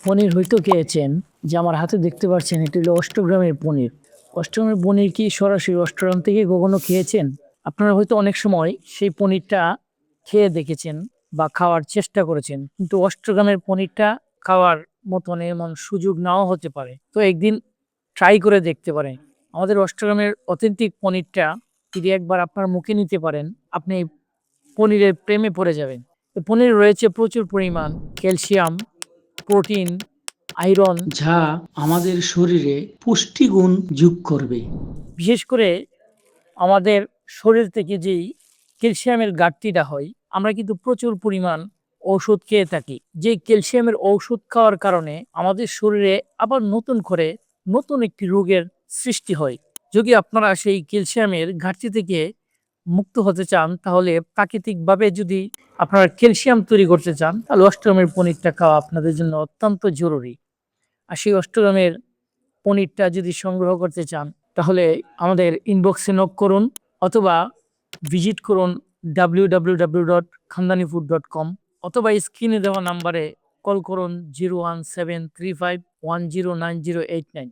পনির হয়তো খেয়েছেন, যে আমার হাতে দেখতে পাচ্ছেন এটি হলো অষ্টগ্রামের পনির। অষ্টগ্রামের পনির কি সরাসরি অষ্টগ্রাম থেকে কখনো খেয়েছেন? আপনারা হয়তো অনেক সময় সেই পনিরটা খেয়ে দেখেছেন বা খাওয়ার চেষ্টা করেছেন, কিন্তু অষ্টগ্রামের পনিরটা খাওয়ার মতন এমন সুযোগ নাও হতে পারে। তো একদিন ট্রাই করে দেখতে পারেন। আমাদের অষ্টগ্রামের অথেন্টিক পনিরটা যদি একবার আপনার মুখে নিতে পারেন, আপনি পনিরের প্রেমে পড়ে যাবেন। তো পনিরে রয়েছে প্রচুর পরিমাণ ক্যালসিয়াম, প্রোটিন, আয়রন, যা আমাদের শরীরে পুষ্টিগুণ যোগ করবে। বিশেষ করে আমাদের শরীর থেকে যেই ক্যালসিয়ামের ঘাটতিটা হয়, আমরা কিন্তু প্রচুর পরিমাণ ঔষধ খেয়ে থাকি। যে ক্যালসিয়ামের ঔষধ খাওয়ার কারণে আমাদের শরীরে আবার নতুন করে নতুন একটি রোগের সৃষ্টি হয়। যদি আপনারা সেই ক্যালসিয়ামের ঘাটতি থেকে মুক্ত হতে চান, তাহলে প্রাকৃতিকভাবে যদি আপনারা ক্যালসিয়াম তৈরি করতে চান, তাহলে অষ্টমের পনিরটা খাওয়া আপনাদের জন্য অত্যন্ত জরুরি। আর সেই অষ্টগ্রামের পনিরটা যদি সংগ্রহ করতে চান, তাহলে আমাদের ইনবক্সে নক করুন অথবা ভিজিট করুন www.khandanifood.com, অথবা স্ক্রিনে দেওয়া নাম্বারে কল করুন 01735109089।